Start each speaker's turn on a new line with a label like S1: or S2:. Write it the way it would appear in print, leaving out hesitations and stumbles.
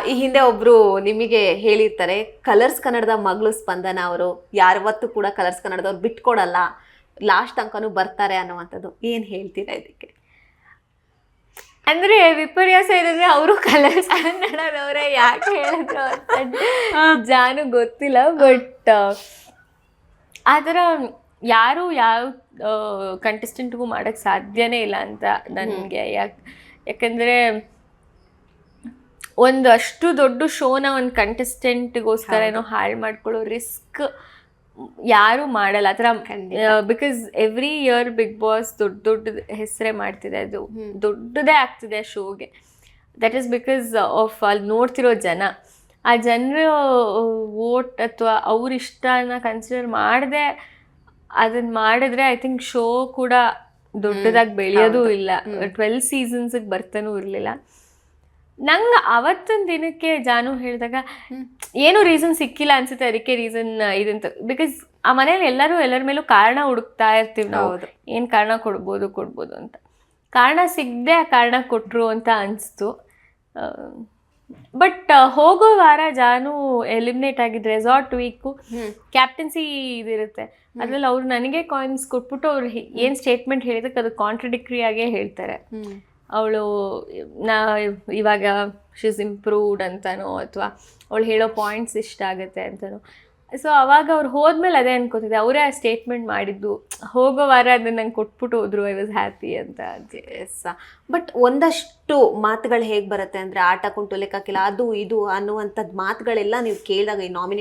S1: ಈ ಹಿಂದೆ ಒಬ್ರು ನಿಮಗೆ ಹೇಳಿರ್ತಾರೆ, ಕಲರ್ಸ್ ಕನ್ನಡದ ಮಗಳು ಸ್ಪಂದನ ಅವರು ಯಾವತ್ತೂ ಕೂಡ ಕಲರ್ಸ್ ಕನ್ನಡದವ್ರು ಬಿಟ್ಕೊಡಲ್ಲ, ಲಾಸ್ಟ್ ತನಕನೂ ಬರ್ತಾರೆ ಅನ್ನುವಂಥದ್ದು. ಏನು ಹೇಳ್ತೀರಾ ಇದಕ್ಕೆ?
S2: ಅಂದ್ರೆ ವಿಪರ್ಯಾಸ ಏನಂದ್ರೆ ಅವರು ಕಲರ್ಸ್ ಕನ್ನಡದವರೇ, ಯಾಕೆ ಹೇಳಿದ್ರು ಅಂತ ಜಾನು ಗೊತ್ತಿಲ್ಲ. ಬಟ್ ಆ ಥರ ಯಾರು ಯಾವ ಕಂಟೆಸ್ಟೆಂಟ್ಗೂ ಮಾಡೋಕ್ಕೆ ಸಾಧ್ಯನೇ ಇಲ್ಲ ಅಂತ ನನಗೆ. ಯಾಕಂದರೆ ಒಂದು ಅಷ್ಟು ದೊಡ್ಡ ಶೋನ ಒಂದು ಕಂಟೆಸ್ಟೆಂಟ್ಗೋಸ್ಕರ ಏನೋ ಹಾಳು ಮಾಡ್ಕೊಳ್ಳೋ ರಿಸ್ಕ್ ಯಾರೂ ಮಾಡಲ್ಲ ಆ ಥರ. Because every year Bigg Boss ದೊಡ್ಡ ಹೆಸರೇ ಮಾಡ್ತಿದೆ, ಅದು ದೊಡ್ಡದೇ ಆಗ್ತಿದೆ ಶೋಗೆ. ದಟ್ ಈಸ್ ಬಿಕಾಸ್ ಆಫ್ ಅಲ್ಲಿ ನೋಡ್ತಿರೋ ಜನ, ಆ ಜನರ ವೋಟ್ ಅಥವಾ ಅವ್ರ ಇಷ್ಟನ ಕನ್ಸಿಡರ್ ಮಾಡದೆ ಅದನ್ನು ಮಾಡಿದ್ರೆ ಐ ಥಿಂಕ್ ಶೋ ಕೂಡ ದೊಡ್ಡದಾಗಿ ಬೆಳೆಯೋದು ಇಲ್ಲ, 12 ಸೀಸನ್ಸಿಗೆ ಬರ್ತಾನೂ ಇರಲಿಲ್ಲ. ನಂಗೆ ಅವತ್ತೊಂದು ದಿನಕ್ಕೆ ಜಾನು ಹೇಳಿದಾಗ ಏನೂ ರೀಸನ್ ಸಿಕ್ಕಿಲ್ಲ ಅನ್ಸುತ್ತೆ, ಅದಕ್ಕೆ ರೀಸನ್ ಇದಂತ. ಬಿಕಾಸ್ ಆ ಮನೇಲಿ ಎಲ್ಲರ ಮೇಲೂ ಕಾರಣ ಹುಡುಕ್ತಾ ಇರ್ತೀವಿ ನಾವು, ಏನು ಕಾರಣ ಕೊಡ್ಬೋದು ಅಂತ. ಕಾರಣ ಸಿಗದೆ ಆ ಕಾರಣ ಕೊಟ್ಟರು ಅಂತ ಅನಿಸ್ತು. ಬಟ್ ಹೋಗೋ ವಾರ ಜಾನು ಎಲಿಮಿನೇಟ್ ಆಗಿದ್ದು ರೆಸಾರ್ಟ್ ವೀಕು ಕ್ಯಾಪ್ಟನ್ಸಿ ಇದಿರುತ್ತೆ, ಅದ್ರಲ್ಲಿ ಅವ್ರು ನನಗೆ ಕಾಯಿನ್ಸ್ ಕೊಟ್ಬಿಟ್ಟು ಅವ್ರು ಏನು ಸ್ಟೇಟ್ಮೆಂಟ್ ಹೇಳಿದಕ್ಕೆ ಅದು ಕಾಂಟ್ರಡಿಕ್ಟರಿ ಆಗೇ ಹೇಳ್ತಾರೆ. ಅವಳು ಇವಾಗ ಶೀಸ್ ಇಂಪ್ರೂವ್ಡ್ ಅಂತನೋ ಅಥವಾ ಅವಳು ಹೇಳೋ ಪಾಯಿಂಟ್ಸ್ ಇಷ್ಟ ಆಗುತ್ತೆ ಅಂತನೋ. ಸೊ ಅವಾಗ ಅವ್ರು ಹೋದ್ಮೇಲೆ ಅದೇ ಅನ್ಕೋತಿದ್ದೆ, ಅವರೇ ಆ ಸ್ಟೇಟ್ಮೆಂಟ್ ಮಾಡಿದ್ದು, ಹೋಗೋ ವಾರ ಅದನ್ನು ನಂಗೆ ಕೊಟ್ಬಿಟ್ಟು ಹೋದ್ರು, ಐ ವಾಸ್ ಹ್ಯಾಪಿ ಅಂತ.
S1: ಎಸ್. ಬಟ್ ಒಂದಷ್ಟು ಮಾತುಗಳು ಹೇಗೆ ಬರುತ್ತೆ ಅಂದರೆ, ಆಟ ಕುಂಟು ಲೆಕ್ಕಕ್ಕಿಲ್ಲ, ಅದು ಇದು ಅನ್ನುವಂಥದ್ದು ಮಾತುಗಳೆಲ್ಲ ನೀವು ಕೇಳಿದಾಗ, ಈ ನಾಮಿನೇಟ್